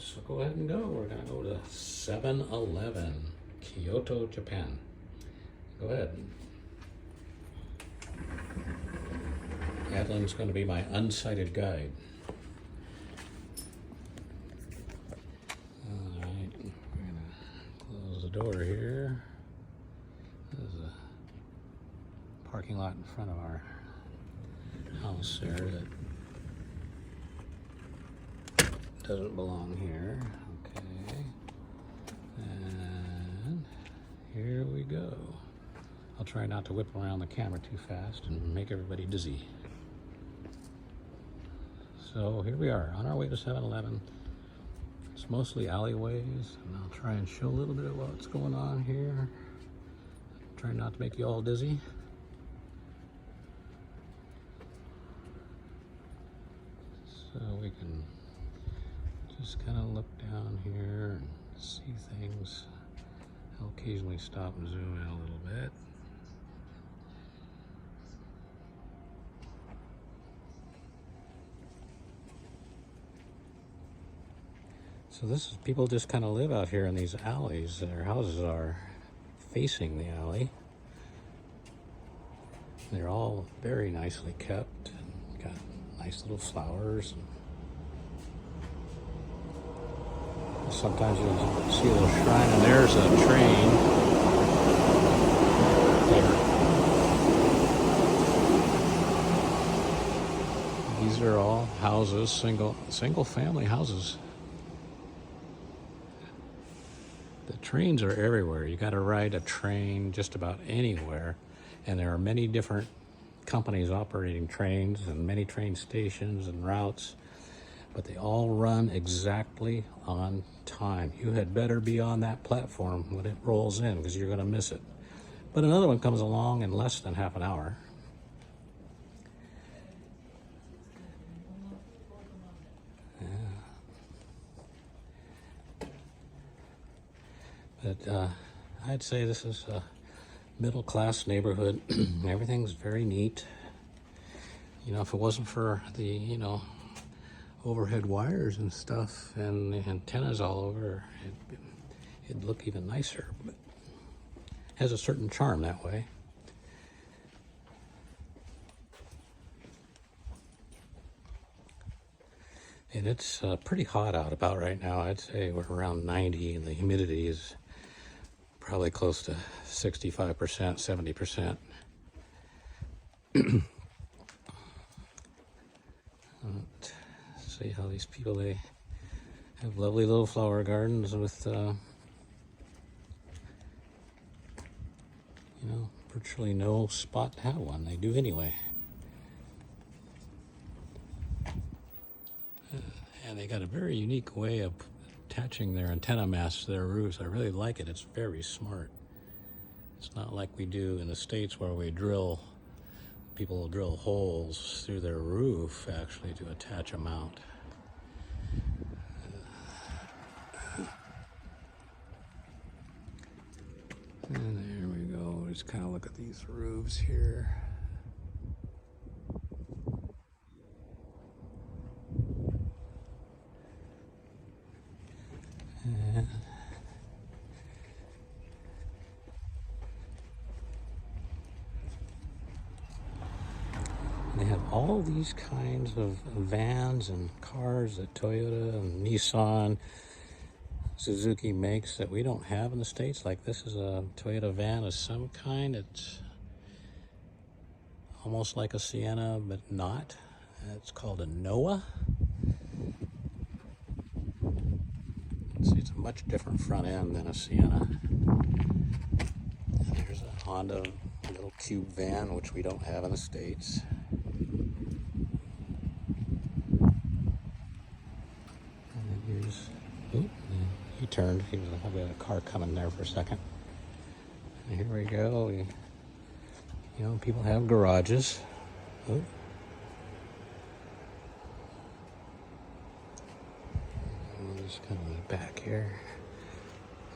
let's go ahead and go. We're going to go to 7-Eleven, Kyoto, Japan. Go ahead. Adelyn's going to be my unsighted guide. All right, we're going to close the door here. This is a parking lot in front of our house there that doesn't belong here. Okay, and here we go. I'll try not to whip around the camera too fast and make everybody dizzy. So here we are on our way to 7-Eleven. It's mostly alleyways, and I'll try and show a little bit of what's going on here. Try not to make you all dizzy. So we can just kind of look down here and see things. I'll occasionally stop and zoom in a little bit. So this is, people just kind of live out here in these alleys. Their houses are facing the alley. They're all very nicely kept and got nice little flowers. Sometimes you'll see a little shrine, and there's a train there. These are all houses, single family houses. The trains are everywhere. You got to ride a train just about anywhere, and there are many different companies operating trains and many train stations and routes, but they all run exactly on time. You had better be on that platform when it rolls in, because you're going to miss it. But another one comes along in less than half an hour. But I'd say this is a middle-class neighborhood. Everything's very neat. You know, if it wasn't for the, overhead wires and stuff and the antennas all over, it'd look even nicer. But it has a certain charm that way. And it's pretty hot out about right now. I'd say we're around 90, and the humidity is probably close to 65%, 70%. See how these people, they have lovely little flower gardens with, virtually no spot to have one. They do anyway. And they got a very unique way of attaching their antenna masts to their roofs. I really like it. It's very smart. It's not like we do in the States where people will drill holes through their roof actually to attach a mount. And there we go. Just kind of look at these roofs here. And they have all these kinds of vans and cars that Toyota and Nissan, Suzuki makes that we don't have in the States. Like this is a Toyota van of some kind. It's almost like a Sienna, but not. It's called a Noah. See, it's a much different front end than a Sienna. And there's a Honda little cube van, which we don't have in the States. And then here's, he turned. He was having a car coming there for a second. And here we go. People have garages. Oh. Just kind of back here.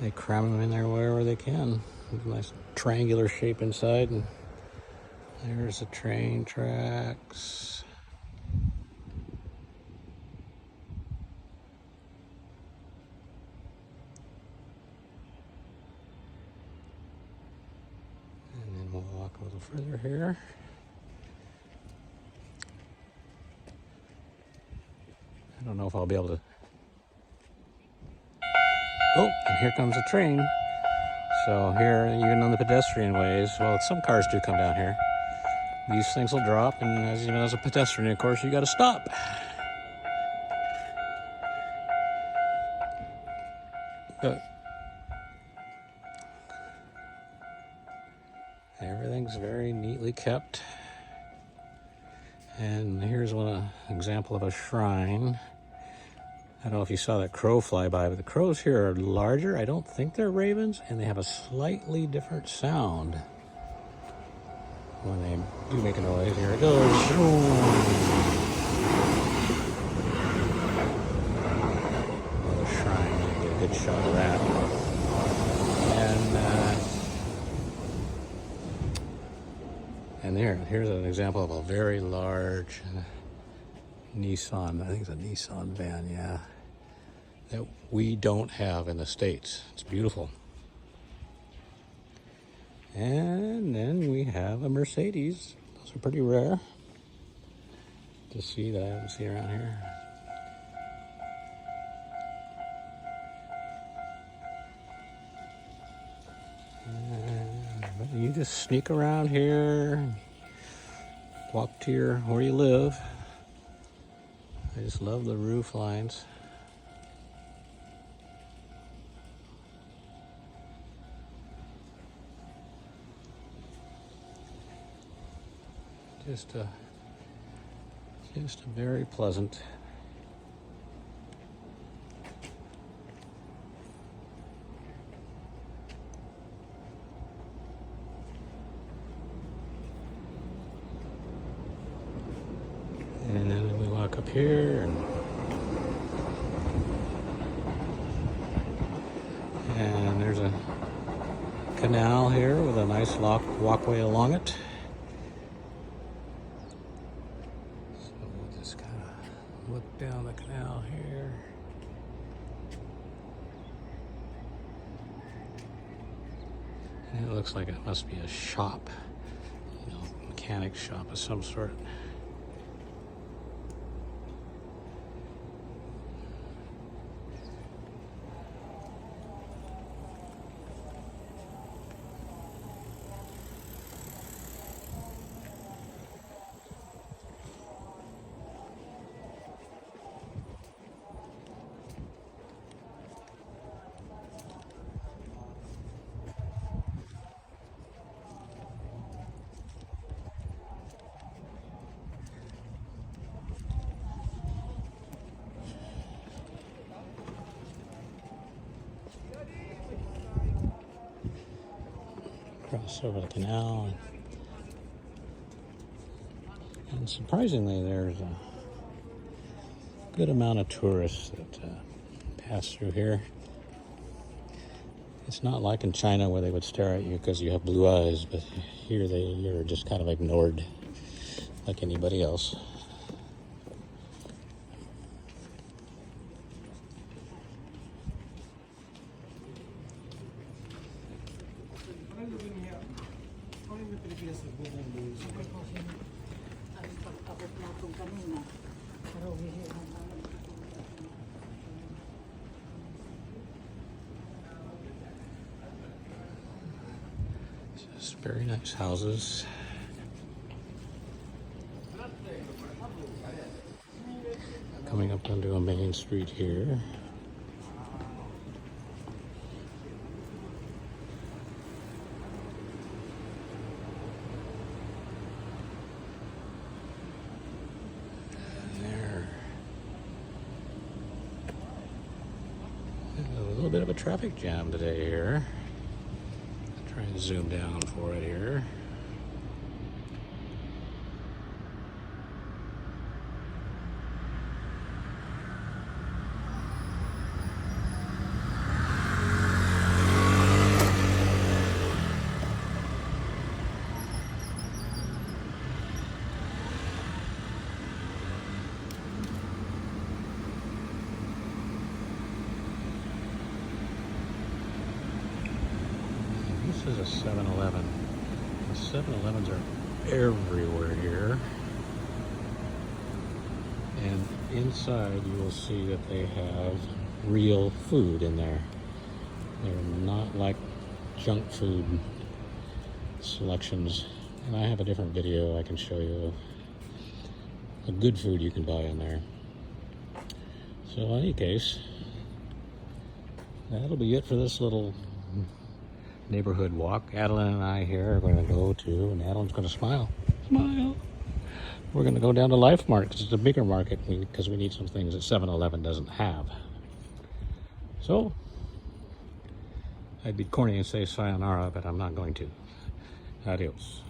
They cram them in there wherever they can. There's a nice triangular shape inside, and there's the train tracks. further here. I don't know if I'll be able to. Oh, and here comes a train. So here, even on the pedestrian ways, well, some cars do come down here. These things will drop, and even as a pedestrian, of course, you got to stop. But everything's very neatly kept. And here's one example of a shrine. I don't know if you saw that crow fly by, but the crows here are larger. I don't think they're ravens, and they have a slightly different sound when they do make a noise. Here it goes. Another shrine. You get a good shot of that. And here's an example of a very large Nissan. I think it's a Nissan van, yeah. That we don't have in the States. It's beautiful. And then we have a Mercedes. Those are pretty rare to see that I haven't seen around here. And you just sneak around here, walk to where you live. I just love the roof lines. Just a very pleasant. And then we walk up here, and there's a canal here with a nice walkway along it. Look down the canal here. And it looks like it must be a shop, mechanic shop of some sort. Cross over the canal, and surprisingly, there's a good amount of tourists that pass through here. It's not like in China where they would stare at you because you have blue eyes, but here you're just kind of ignored like anybody else. Just very nice houses. Coming up onto a main street here. A little bit of a traffic jam today here. I'll try and zoom down for it here. This is a 7-Eleven. 7-Elevens are everywhere here. And inside you will see that they have real food in there. They're not like junk food selections. And I have a different video I can show you of good food you can buy in there. So in any case, that'll be it for this little neighborhood walk. Adelyn and I here are going to go to, and Adelyn's going to smile. Smile! We're going to go down to Life Mart because it's a bigger market because we need some things that 7-Eleven doesn't have. So, I'd be corny and say sayonara, but I'm not going to. Adios.